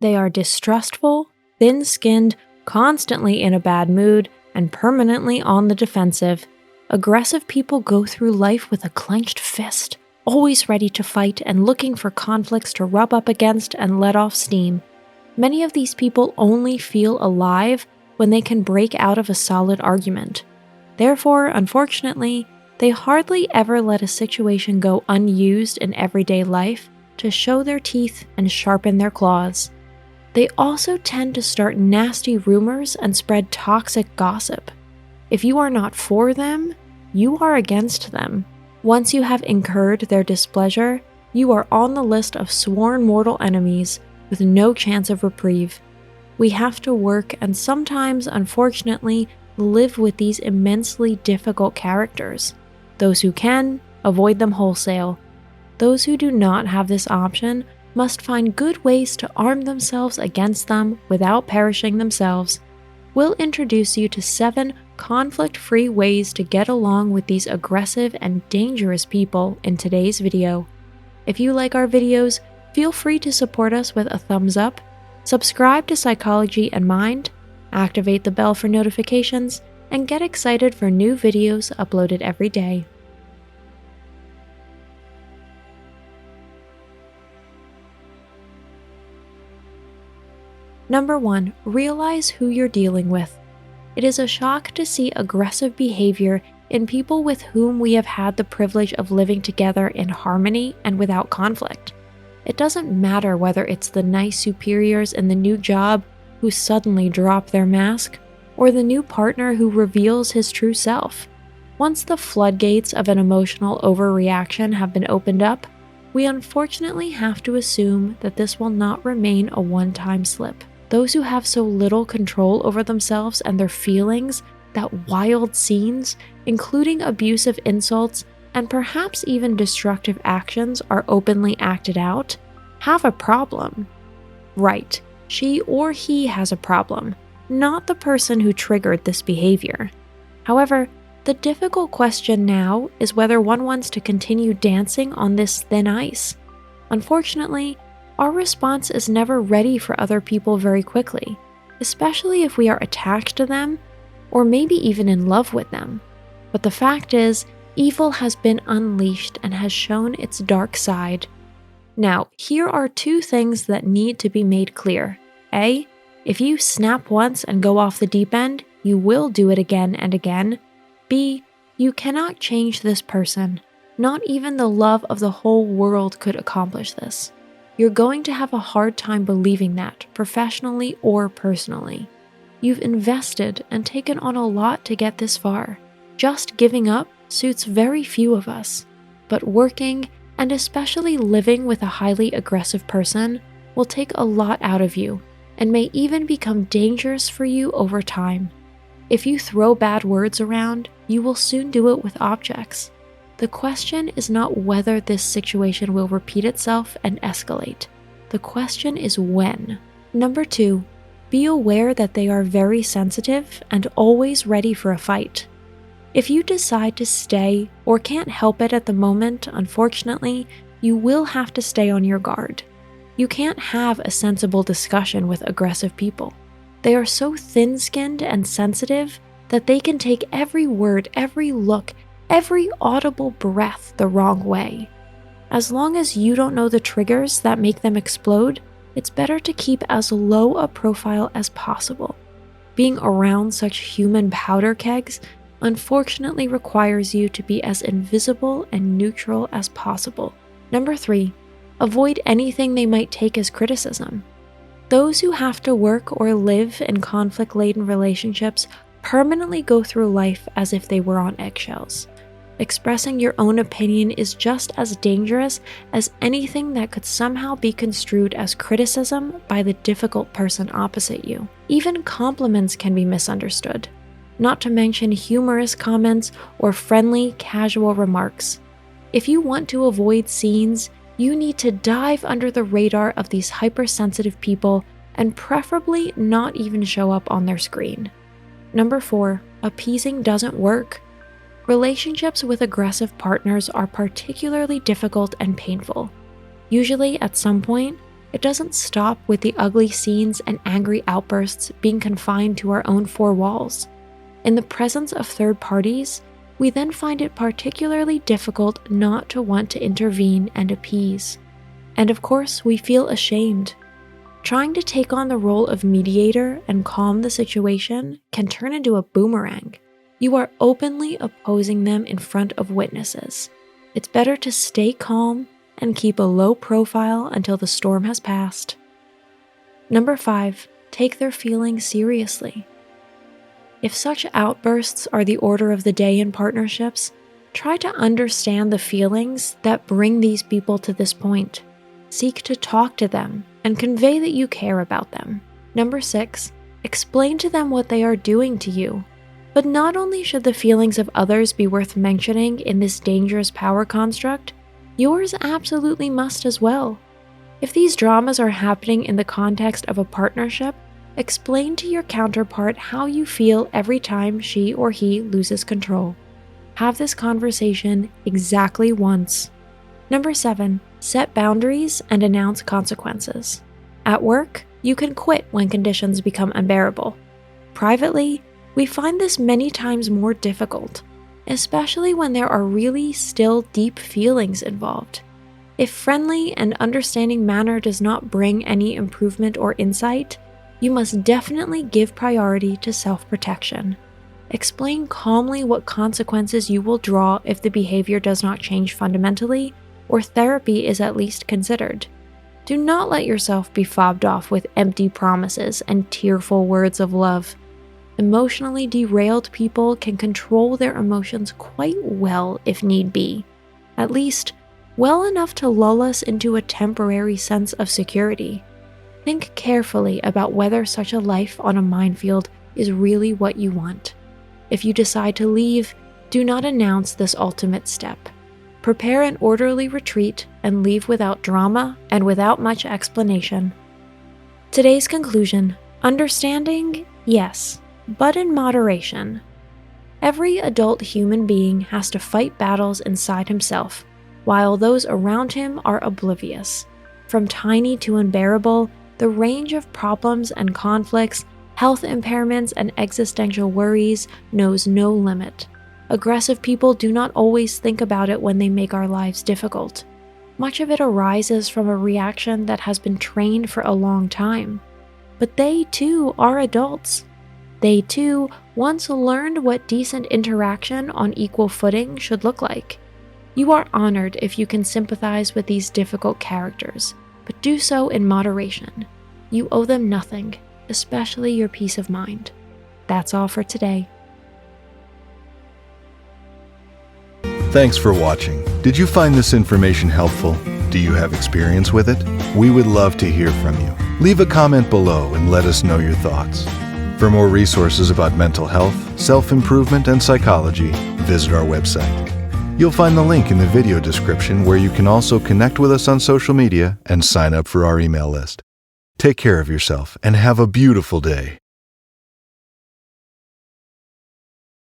They are distrustful, thin-skinned, constantly in a bad mood, and permanently on the defensive. Aggressive people go through life with a clenched fist, always ready to fight and looking for conflicts to rub up against and let off steam. Many of these people only feel alive when they can break out of a solid argument. Therefore, unfortunately, they hardly ever let a situation go unused in everyday life to show their teeth and sharpen their claws. They also tend to start nasty rumors and spread toxic gossip. If you are not for them, you are against them. Once you have incurred their displeasure, you are on the list of sworn mortal enemies with no chance of reprieve. We have to work and sometimes, unfortunately, live with these immensely difficult characters. Those who can, avoid them wholesale. Those who do not have this option must find good ways to arm themselves against them without perishing themselves. We'll introduce you to 7 conflict-free ways to get along with these aggressive and dangerous people in today's video. If you like our videos, feel free to support us with a thumbs up, subscribe to Psychology and Mind, activate the bell for notifications, and get excited for new videos uploaded every day. Number 1. Realize who you're dealing with. It is a shock to see aggressive behavior in people with whom we have had the privilege of living together in harmony and without conflict. It doesn't matter whether it's the nice superiors in the new job who suddenly drop their mask, or the new partner who reveals his true self. Once the floodgates of an emotional overreaction have been opened up, we unfortunately have to assume that this will not remain a one-time slip. Those who have so little control over themselves and their feelings that wild scenes, including abusive insults and perhaps even destructive actions, are openly acted out, have a problem. Right, she or he has a problem, not the person who triggered this behavior. However, the difficult question now is whether one wants to continue dancing on this thin ice. Unfortunately, our response is never ready for other people very quickly, especially if we are attached to them or maybe even in love with them. But the fact is, evil has been unleashed and has shown its dark side. Now, here are 2 things that need to be made clear. A, if you snap once and go off the deep end, you will do it again and again. B, you cannot change this person. Not even the love of the whole world could accomplish this. You're going to have a hard time believing that, professionally or personally. You've invested and taken on a lot to get this far. Just giving up suits very few of us. But working, and especially living with a highly aggressive person, will take a lot out of you, and may even become dangerous for you over time. If you throw bad words around, you will soon do it with objects. The question is not whether this situation will repeat itself and escalate. The question is when. Number 2, be aware that they are very sensitive and always ready for a fight. If you decide to stay or can't help it at the moment, unfortunately, you will have to stay on your guard. You can't have a sensible discussion with aggressive people. They are so thin-skinned and sensitive that they can take every word, every look, every audible breath the wrong way. As long as you don't know the triggers that make them explode, it's better to keep as low a profile as possible. Being around such human powder kegs unfortunately requires you to be as invisible and neutral as possible. Number 3, avoid anything they might take as criticism. Those who have to work or live in conflict-laden relationships permanently go through life as if they were on eggshells. Expressing your own opinion is just as dangerous as anything that could somehow be construed as criticism by the difficult person opposite you. Even compliments can be misunderstood, not to mention humorous comments or friendly, casual remarks. If you want to avoid scenes, you need to dive under the radar of these hypersensitive people and preferably not even show up on their screen. Number 4, appeasing doesn't work. Relationships with aggressive partners are particularly difficult and painful. Usually, at some point, It doesn't stop with the ugly scenes and angry outbursts being confined to our own four walls. In the presence of third parties, we then find it particularly difficult not to want to intervene and appease. And of course, we feel ashamed. Trying to take on the role of mediator and calm the situation can turn into a boomerang. You are openly opposing them in front of witnesses. It's better to stay calm and keep a low profile until the storm has passed. Number 5, take their feelings seriously. If such outbursts are the order of the day in partnerships, try to understand the feelings that bring these people to this point. Seek to talk to them and convey that you care about them. Number 6, explain to them what they are doing to you. But not only should the feelings of others be worth mentioning in this dangerous power construct, yours absolutely must as well. If these dramas are happening in the context of a partnership, explain to your counterpart how you feel every time she or he loses control. Have this conversation exactly once. Number 7, set boundaries and announce consequences. At work, you can quit when conditions become unbearable. Privately, we find this many times more difficult, especially when there are really still deep feelings involved. If friendly and understanding manner does not bring any improvement or insight, you must definitely give priority to self-protection. Explain calmly what consequences you will draw if the behavior does not change fundamentally, or therapy is at least considered. Do not let yourself be fobbed off with empty promises and tearful words of love. Emotionally derailed people can control their emotions quite well if need be, at least well enough to lull us into a temporary sense of security. Think carefully about whether such a life on a minefield is really what you want. If you decide to leave, do not announce this ultimate step. Prepare an orderly retreat and leave without drama and without much explanation. Today's conclusion: understanding, yes, but in moderation. Every adult human being has to fight battles inside himself, while those around him are oblivious. From tiny to unbearable, the range of problems and conflicts, health impairments, and existential worries knows no limit. Aggressive people do not always think about it when they make our lives difficult. Much of it arises from a reaction that has been trained for a long time. But they too are adults. They too once learned what decent interaction on equal footing should look like. You are honored if you can sympathize with these difficult characters, but do so in moderation. You owe them nothing, especially your peace of mind. That's all for today. Thanks for watching. Did you find this information helpful? Do you have experience with it? We would love to hear from you. Leave a comment below and let us know your thoughts. For more resources about mental health, self-improvement, and psychology, visit our website. You'll find the link in the video description where you can also connect with us on social media and sign up for our email list. Take care of yourself and have a beautiful day.